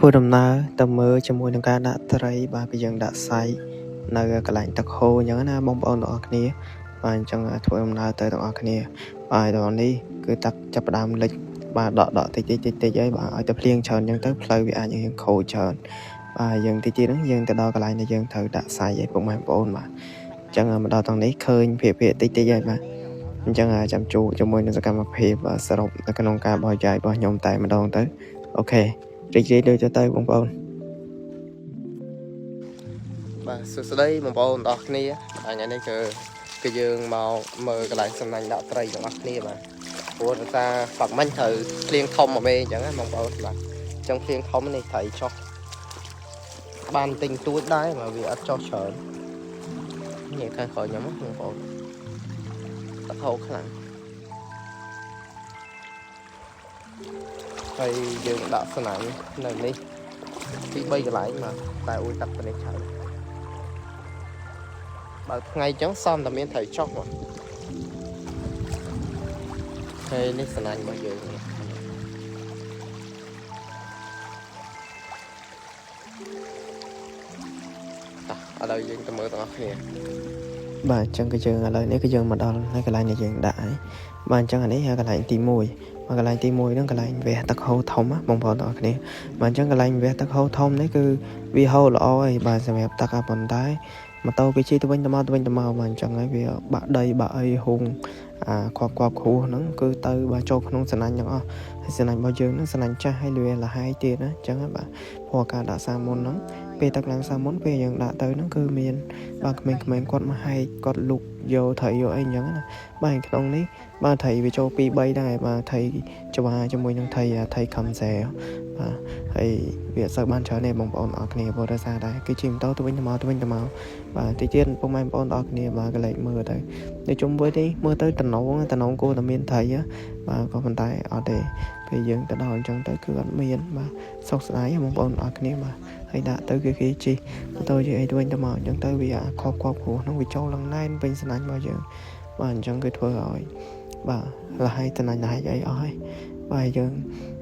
ធ្វើដំណើរទៅមើលជាមួយនឹងការដាក់ត្រីបាទគឺយើងដាក់សាយនៅកន្លែងទឹកហូរអញ្ចឹងណាបងប្អូនទាំងអស់គ្នាបាទអញ្ចឹងធ្វើដំណើរទៅទាំងអស់គ្នាបាទដល់នេះគឺទឹកចាប់ផ្ដើមលិចបាទដកតិចហើយបាទឲ្យតែភ្លៀងច្រើនអញ្ចឹងទៅផ្លូវវាអាចយើងខូចច្រើនបាទយើងតិចទៀតហ្នឹងយើងទៅដល់កន្លែងដែលយើងត្រូវដាក់សាយឲ្យពុកម៉ែបងប្អូនបាទអញ្ចឹងមកដល់ទាំងនេះឃើញភាគតិចហើយបាទអញ្ចឹងចាំជួបជាមួយនឹងសកម្មភាពសរុបនៅក្នុងការបរិយាយរបស់ខ្ញុំតែម្ដងទៅអូខេរីករាយដូចទៅបងប្អូនបាទសួស្តីបងប្អូនទាំងអស់គ្នាថ្ងៃនេះគឺយើងមកមើលកន្លែងសំណាញ់ដាក់ត្រីទាំងអស់គ្នាបាទព្រោះថាហ្វាក់មិញត្រូវភ្លៀងធំមកវិញអញ្ចឹងណាបងប្អូនបាទអញ្ចឹងភ្លៀងធំនេះត្រីចុះបានទិញទួចដែរmàវាអត់ចុះច្រើននេះខាងក្រោយខ្ញុំបងប្អូនទឹកហូរខ្លាំងហើយយើងដាក់សំណាញ់នៅនេះពី3កន្លែងមកតែអួយទឹកទៅនេះច្រើនបើថ្ងៃអញ្ចឹងសំតែមានត្រីចុះមកហើយនេះសំណាញ់របស់យើងនេះឥឡូវយើងទៅមើលទាំងអស់គ្នាបាទអញ្ចឹងគឺយើងឥឡូវនេះគឺយើងមកដល់នៅកន្លែងដែលយើងដាក់ហើយបាទអញ្ចឹងអានេះកន្លែងទី1មកកន្លែងទី1ហ្នឹងកន្លែងវះទឹកហូរធំបងប្អូនទាំងអស់គ្នាបាទអញ្ចឹងកន្លែងវះទឹកហូរធំនេះគឺវាហូរល្អហើយបាទសម្រាប់ទឹកប៉ុន្តែម៉ូតូគេជិះទៅវិញទៅមកបាទអញ្ចឹងហើយវាបាក់ដីបាក់អីហុងគ្រាប់គ្រូហ្នឹងគឺទៅបាទចូលក្នុងសំណាញ់ទាំងអស់ហើយសំណាញ់របស់យើងហ្នឹងសំណាញ់ចាស់ហើយលឿនលហើយទៀតណាអញ្ចឹងបាទព្រោះការដាក់សាមុនហ្នឹងពេលទឹកឡើងសាមុនពេលយើងដាក់ទៅហ្នឹងគឺមានបាទក្មេងៗគាត់មកហែកគាត់លុកយកត្រីយកអីអញ្ចឹងណាបាទក្នុងនេះបាទត្រីវាចូល2 3ដែរបាទត្រីច្បាជាមួយនឹងត្រីខំសែបាទហើយវាអត់សូវបានច្រើនទេបងប្អូនអរគ្នាព្រោះដោយសារតែគឺជិះម៉ូតូទៅវិញទៅមកបាទតិចទៀតពុកម៉ែបងប្អូនអរគ្នាបាទក៏លេចមើលទៅនៅជុំវិញនេះមើលទៅតំណងគួរតែមានត្រីបាទក៏ប៉ុន្តែអត់ទេពេលយើងទៅដល់អញ្ចឹងទៅគឺអត់មានបាទសោកស្ដាយបងប្អូនអរគ្នាបាទហើយដាក់ទៅគឺគេជិះម៉ូតូជិះអីទៅវិញទៅមកអញ្ចឹងទៅវាខប់គ្រូហ្នឹងវាចូលឡើងណែនវិញស្នាញ់របស់យើងបាទអញ្ចឹងគឺធ្វើឲ្យបាទលហើយស្នាញ់លហើយអីអស់ហើយបាទយើង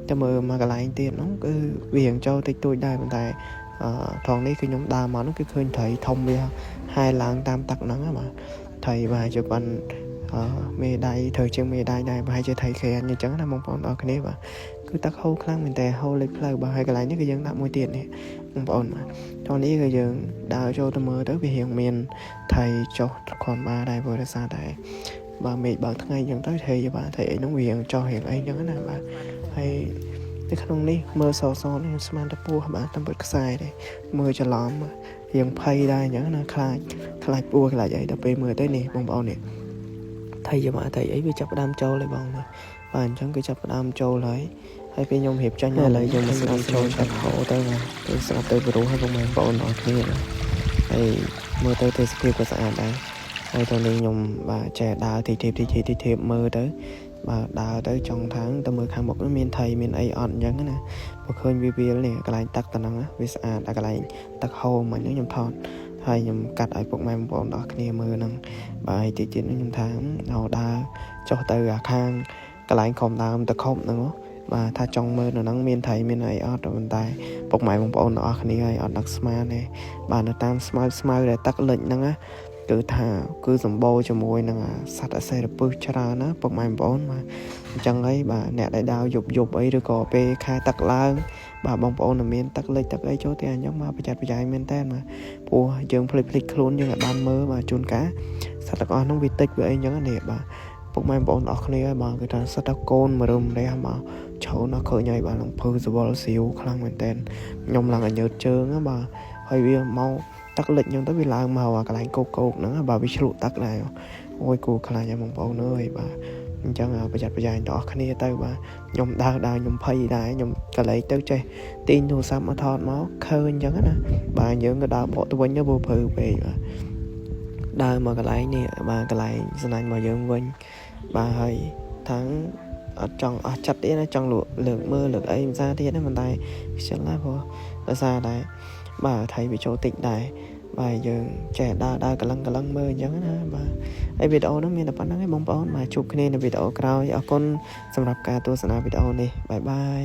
ទៅមើលមកកន្លែងទៀតហ្នឹងគឺវាងចូលតិចតួចដែរប៉ុន្តែថងនេះគឺខ្ញុំដើរមកហ្នឹងគឺឃើញត្រីធំវាហែឡើងតាមទឹកហ្នឹងបាទត្រីបាទជាបានមេដៃធ្វើជាងមេដៃដែរប្រហែលជាត្រីក្រានអញ្ចឹងណាបងប្អូនអរគ្នាបាទគឺទឹកហូរខ្លាំងមែនតើហូរលេចផ្លូវបាទហើយកន្លែងនេះគឺយើងដាក់មួយទៀតនេះបងប្អូនបាទតោះនេះគឺយើងដើរចូលទៅមើលទៅវារៀងមានត្រីចុះខំបានដែរព្រោះដោយសារតែបាទមេឃបើថ្ងៃអញ្ចឹងទៅត្រីបាទត្រីអីហ្នឹងវារៀងចុះរៀងអីអញ្ចឹងណាបាទហើយនៅក្នុងនេះមើលសនេះស្មានតែពស់បាទតាមពិតខ្សែទេមើលច្រឡំរៀងភ័យដែរអញ្ចឹងណាខ្លាចពស់ខ្លាចអីដល់ពេលមើលទៅនេះបងប្អូននេះត្រីអីវាចាប់ផ្ដើមចូលហើយបងបាទអញ្ចឹងគឺចាប់ផ្ដើមចូលហើយពេលខ្ញុំរៀបចាញ់ឥឡូវយើងមកស្ដាប់ចូលទឹកហូរទៅបាទទៅស្ដាប់ទៅព្រោះហើយបងប្អូនអរគ្នាហើយមើលទៅទេសភាពក៏ស្អាតដែរហើយតោះនេះខ្ញុំបាទចែដើរទីធៀបមើលទៅបាទដើរទៅចង់ថាងទៅមើលខាងមុខមានត្រីមានអីអត់អញ្ចឹងណាបើឃើញវានេះកន្លែងទឹកតំណឹងវាស្អាតតែកន្លែងទឹកហូរមិញខ្ញុំថតហើយខ្ញុំកាត់ឲ្យពុកម៉ែបងប្អូនអរគ្នាមើលហ្នឹងបាទហើយទីទៀតខ្ញុំថាដើរចុះទៅខាងកន្លែងខំដើមទឹកខំហ្នឹងបាទថាចង់មើលនៅហ្នឹងមានត្រីមានអីអត់ប៉ុន្តែពុកម៉ែបងប្អូនអរគ្នាហើយអត់នឹកស្មានទេបាទនៅតាមស្មៅដែលទឹកលិចហ្នឹងណាគឺថាគឺសម្បូរជាមួយនឹងសត្វអសេរពឹសច្រើនណាពុកម៉ែបងប្អូនបាទអញ្ចឹងហើយបាទអ្នកដែលដើរយប់អីឬក៏ពេលខែទឹកឡើងបាទបងប្អូនមានទឹកលិចទឹកអីចូលទីអញ្ចឹងមកប្រយ័ត្នប្រយែងមែនតើបាទព្រោះយើងភ្លេចខ្លួនយើងឲ្យបានមើលបាទជួនកាលសត្វទាំងអស់ហ្នឹងវាតិចវាអីអញ្ចឹងនេះបាទពុកម៉ែបងប្អូនអរគ្នាហើយបាទគឺថាសត្វកូនមករំរះមកឈរណាឃើញហើយបាទនឹងភើសវល់ស៊ីវខ្លាំងមែនតើខ្ញុំឡើងឲ្យញើតជើងបាទហើយវាមកទឹកលិចអញ្ចឹងទៅវាឡើងមកកន្លែងគោកហ្នឹងបាទវាឆ្លក់ទឹកដែរអូយគូខ្លាចហើយបងប្អូនអើយបាទអញ្ចឹងប្រយ័ត្នប្រយែងទាំងអស់គ្នាទៅបាទខ្ញុំដើរខ្ញុំភ័យដែរខ្ញុំកលែងទៅចេះទាញទូរស័ព្ទមកថតមកឃើញអញ្ចឹងណាបាទយើងក៏ដើរបកទៅវិញទៅព្រោះព្រឺពេកបាទដើរមកកន្លែងនេះបាទកន្លែងស្នាញ់របស់យើងវិញបាទហើយថាំងអត់ចង់អស់ចិត្តទេណាចង់លើកមើលលើកអីមិនសារទៀតណាប៉ុន្តែខ្ជិលណាព្រោះដោយសារតែបាទថៃវាចូលតិចដែរបាទយើងចេះដើរកលឹងមើលអញ្ចឹងណាបាទហើយវីដេអូហ្នឹងមានតែប៉ុណ្្នឹងឯងបងប្អូនបាទជួបគ្នានៅវីដេអូក្រោយអរគុណសម្រាប់ការទស្សនាវីដេអូនេះបាយបាយ